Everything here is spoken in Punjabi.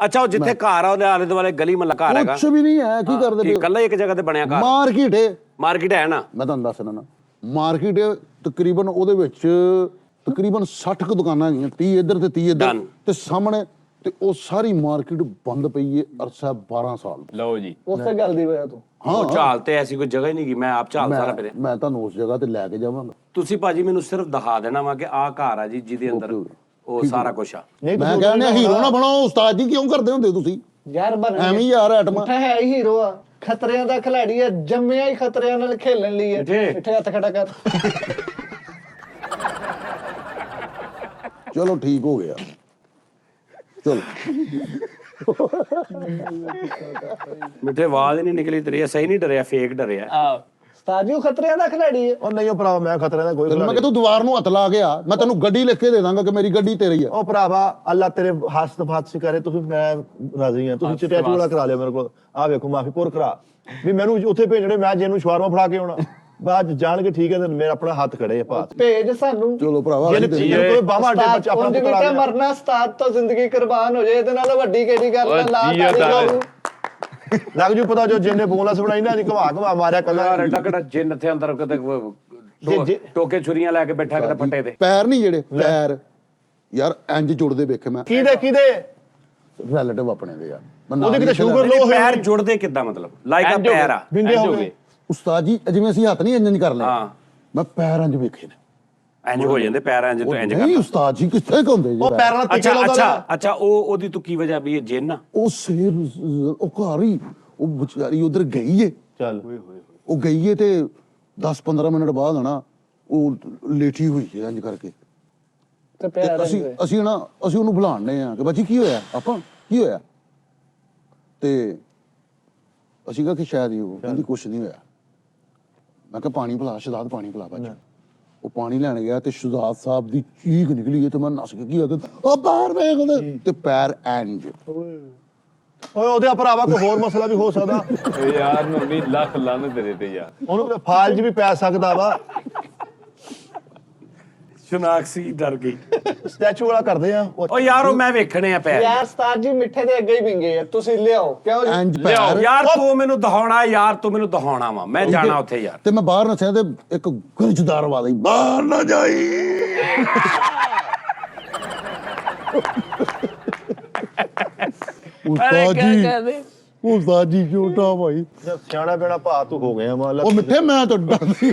ਅੱਛਾ ਉਹ ਜਿੱਥੇ ਘਰ ਆ ਉਹਦੇ ਆਲੇ ਦੁਆਲੇ ਗਲੀ ਮਹੱਲਾ ਘਰ ਹੈਗਾ? ਕੁਛ ਵੀ ਨਹੀਂ ਹੈ। ਕੀ ਕਰਦੇ ਪਏ? ਇਕੱਲਾ ਇੱਕ ਜਗ੍ਹਾ ਤੇ ਬਣਿਆ ਘਰ? ਮਾਰਕੀਟ ਹੈ। ਮਾਰਕੀਟ ਹੈ ਨਾ? ਮੈਂ ਤੁਹਾਨੂੰ ਦੱਸਣਾ ਨਾ, ਮਾਰਕੀਟ ਤਕਰੀਬਨ ਉਹਦੇ ਵਿੱਚ ਤਕਰੀਬਨ 60 ਕੁ ਦੁਕਾਨਾਂ ਹੈਗੀਆਂ, 30 ਇੱਧਰ ਤੇ 30 ਇੱਧਰ ਤੇ ਸਾਹਮਣੇ, ਤੇ ਉਹ ਸਾਰੀ ਮਾਰਕੀਟ ਬੰਦ ਪਈ ਹੈ ਅਰਸਾ 12 ਸਾਲ। ਲਓ ਜੀ, ਉਸੇ ਗੱਲ ਦੀ ਵਜ੍ਹਾ ਤੋਂ। ਹਾਂ ਝਾਲ ਤੇ ਐਸੀ ਕੋਈ ਜਗ੍ਹਾ ਹੀ ਨਹੀਂ ਗਈ, ਮੈਂ ਆਪ ਝਾਲ ਸਾਰਾ ਫਿਰਿਆ। ਮੈਂ ਤੁਹਾਨੂੰ ਉਸ ਜਗ੍ਹਾ ਤੇ ਲੈ ਕੇ ਜਾਵਾਂਗਾ। ਤੁਸੀਂ ਭਾਜੀ ਮੈਨੂੰ ਸਿਰਫ ਦਿਖਾ ਦੇਣਾ ਵਾ ਕਿ ਆਹ ਘਰ ਆ ਜੀ ਜਿਹਦੇ ਅੰਦਰ ਉਹ ਸਾਰਾ ਕੁਝ ਆ। ਮੈਂ ਕਹਿੰਦਾ ਹੀਰੋ ਨਾ ਬਣਾਓ ਉਸਤਾਦ ਜੀ, ਕਿਉਂ ਕਰਦੇ ਹੁੰਦੇ ਤੁਸੀਂ ਯਾਰ ਐਵੇਂ ਯਾਰ? ਐਟਮਾ ਹੈ ਹੀ ਹੀਰੋ ਆ, ਖਤਰਿਆਂ ਦਾ ਖਿਲਾੜੀ ਆ, ਜੰਮਿਆ ਹੀ ਖਤਰਿਆਂ ਨਾਲ ਖੇਲਣ ਲਈ ਹੈ। ਇੱਥੇ ਹੱਥ ਖੜਾ ਕਰ। ਚਲੋ ਠੀਕ ਹੋ ਗਿਆ, ਚਲੋ। ਮਿੱਠੇ ਆਵਾਜ਼ ਹੀ ਨਹੀਂ ਨਿਕਲੀ ਤੇਰੀ, ਸਹੀ ਨਹੀਂ ਡਰਿਆ, ਫੇਕ ਡਰਿਆ। ਉਸਤਾਦ ਜੀ ਉਹ ਖਤਰਿਆਂ ਦਾ ਖਿਲਾੜੀ ਹੈ। ਉਹ ਨਹੀਂ ਉਹ ਭਰਾ, ਮੈਂ ਖਤਰੇ ਦਾ ਕੋਈ ਮੈਂ ਕਿ ਤੂੰ ਦੀਵਾਰ ਨੂੰ ਹੱਥ ਲਾ ਕੇ ਆ, ਮੈਂ ਤੈਨੂੰ ਗੱਡੀ ਲਿਖ ਕੇ ਦੇ ਦਾਂਗਾ ਕਿ ਮੇਰੀ ਗੱਡੀ ਤੇਰੀ ਆ। ਉਹ ਭਰਾਵਾ ਅੱਲਾ ਤੇਰੇ ਹੱਥ ਕਰੇ, ਤੁਸੀਂ ਮੈਂ ਰਾਜ਼ੀ ਹਾਂ। ਤੁਸੀਂ ਚਿੱਟਿਆ ਚੂੜਾ ਕਰਾ ਲਿਆ ਮੇਰੇ ਕੋਲ, ਆਹ ਵੇਖੋ ਮਾਫੀਪੁਰ ਕਰਾ ਵੀ ਮੈਨੂੰ ਉੱਥੇ ਭੇਜਣੇ, ਮੈਂ ਜਿਹਨੂੰ ਸ਼ਵਾਰਮਾ ਫੜਾ ਕੇ ਆਉਣਾ ਬਾਅਦ ਜਾਣ ਕੇ। ਠੀਕ ਹੈ, ਤੇ ਮੇਰਾ ਆਪਣਾ ਹੱਥ ਖੜੇ ਆ ਭਾਤ ਭੇਜ ਸਾਨੂੰ। ਚਲੋ ਭਰਾਵਾ, ਕੋਈ ਬਾਵਾ ਅੱਡੇ ਬੱਚਾ ਆਪਣਾ ਪੁੱਤਰ ਆ ਮਰਨਾ, ਉਸਤਾਦ ਤੋਂ ਜ਼ਿੰਦਗੀ ਕੁਰਬਾਨ ਹੋ ਜਾਏ, ਇਹਦੇ ਨਾਲ ਵੱਡੀ ਕਿਹੜੀ ਗੱਲ ਹੈ? ਲੱਗ ਜੂ ਪਤਾ, ਜੋ ਜਿੰਨੇ ਬੋਨਸ ਬਣਾਈ ਨਾ, ਘਵਾ ਮਾਰਿਆ ਕੱਲਾ ਐਡਾ ਕਿਹੜਾ ਜਿੰਨ ਇੱਥੇ ਅੰਦਰ ਕਿਤੇ ਟੋਕੇ ਛੁਰੀਆਂ ਲੈ ਕੇ ਬੈਠਾ ਕਿਤੇ ਫੱਟੇ ਤੇ। ਪੈਰ ਨਹੀਂ ਜਿਹੜੇ ਪੈਰ ਯਾਰ ਇੰਜ ਜੁੜਦੇ ਵੇਖੇ ਮੈਂ। ਕਿਹਦੇ ਰਿਲੇਟਿਵ ਆਪਣੇ ਦੇ ਯਾਰ, ਉਹਦੇ ਕਿਤੇ ਸ਼ੂਗਰ ਲੋ ਹੋਇਆ। ਪੈਰ ਜੁੜਦੇ ਕਿੱਦਾਂ? ਮਤਲਬ ਲਾਈਕ ਆ ਪੈਰ ਆ ਬਿੰਦੇ ਹੋ ਗਏ ਉਸਤਾਦ ਜੀ, ਜਿਵੇਂ ਅਸੀਂ ਹੱਥ ਨਹੀਂ ਇੰਜ ਕਰ ਲਏ, ਹਾਂ ਮੈਂ ਪੈਰ ਇੰਜ ਵੇਖੇ ਨੇ। ਇੰਜ ਹੋ ਜਾਂਦੇ ਪੈਰ, ਇੰਜ ਤੋਂ ਇੰਜ ਨਹੀਂ ਉਸਤਾਦ ਜੀ, ਕਿੱਥੇ ਹੁੰਦੇ ਜੀ? ਉਹ ਪੈਰਾਂ ਨਾਲ ਟਿੱਕੇ ਲਾਉਂਦਾ। ਅੱਛਾ ਉਹਦੀ ਤੂੰ ਕੀ ਵਜ੍ਹਾ ਵੀ ਇਹ ਜਿੰਨ? ਉਹ ਸ਼ੇਰ, ਉਹ ਘਰ ਹੀ, ਉਹ ਵਿਚਾਰੀ ਉਧਰ ਗਈ ਏ। ਚੱਲ ਉਹ ਗਈ ਏ ਤੇ 10-15 ਮਿੰਟ ਬਾਅਦ ਹਨਾ ਉਹ ਲੇਟੀ ਹੋਈ ਹੈ ਇੰਜ ਕਰਕੇ। ਤੇ ਤੇ ਅਸੀਂ ਉਹਨੂੰ ਬੁਲਾਣੇ ਆ ਕਿ ਬਾਜੀ ਕੀ ਹੋਇਆ, ਆਪਾਂ ਕੀ ਹੋਇਆ? ਤੇ ਅਸੀਂ ਕਿਹਾ ਕਿ ਸ਼ਾਇਦ ਹੀ ਉਹ ਕਹਿੰਦੀ ਕੁਛ ਨਹੀਂ ਹੋਇਆ। ਮੈਂ ਕਿਹਾ ਪਾਣੀ ਪਿਲਾ ਸ਼ਹਜ਼ਾਦ, ਪਾਣੀ ਪਿਲਾ ਬਾਜੀ। ਉਹ ਪਾਣੀ ਲੈਣ ਗਿਆ ਤੇ ਸ਼ਹਜ਼ਾਦ ਸਾਹਿਬ ਦੀ ਚੀਖ ਨਿਕਲੀ ਤੇ ਮੈਂ ਨੱਸ ਕੇ ਕੀ ਆਦਤ, ਉਹ ਬਾਹਰ ਵੇਖ ਉਹਦੇ ਤੇ ਪੈਰ ਇੰਜ। ਓਏ ਉਹਦੇ ਭਰਾਵਾ ਕੋਈ ਹੋਰ ਮਸਲਾ ਵੀ ਹੋ ਸਕਦਾ ਯਾਰ। ਮੰਮੀ ਲੱਖ ਲੰਨ ਤੇਰੇ ਤੇ ਯਾਰ, ਉਹਨੂੰ ਫਾਲਜ ਵੀ ਪੈ ਸਕਦਾ ਵਾ। ਸ਼ਨਾਖਸੀ ਡਰ ਗਈ। ਸਟੈਚੂ ਵਾਲਾ ਕਰਦੇ ਆ ਓ ਯਾਰ ਉਹ ਮੈਂ ਵੇਖਣੇ ਆ ਪੈਰ। ਯਾਰ ਉਸਤਾਦ ਜੀ ਮਿੱਠੇ ਦੇ ਅੱਗੇ ਹੀ ਵਿੰਗੇ ਆ, ਤੁਸੀਂ ਲਿਆਓ। ਕਿਉਂ ਜੀ? ਇੰਜ ਪੈਰ। ਯਾਰ ਤੂੰ ਮੈਨੂੰ ਦਿਖਾਉਣਾ, ਯਾਰ ਤੂੰ ਮੈਨੂੰ ਦਿਖਾਉਣਾ ਵਾ, ਮੈਂ ਜਾਣਾ ਉੱਥੇ ਯਾਰ। ਤੇ ਮੈਂ ਬਾਹਰ ਨੱਸਿਆ ਤੇ ਇੱਕ ਗਰਜਦਾਰ ਆਵਾਜ਼ ਆਈ, ਬਾਹਰ ਨਾ ਜਾਈ। ਉਸਤਾਦ ਜੀ ਛੋਟਾ ਭਾਈ, ਸਿਆਣਾ ਬੇੜਾ ਭਾ ਤੂੰ ਹੋ ਗਿਆ। ਉਹ ਮਿੱਠੇ ਮੈਂ ਤਾਂ ਡਰਦੀ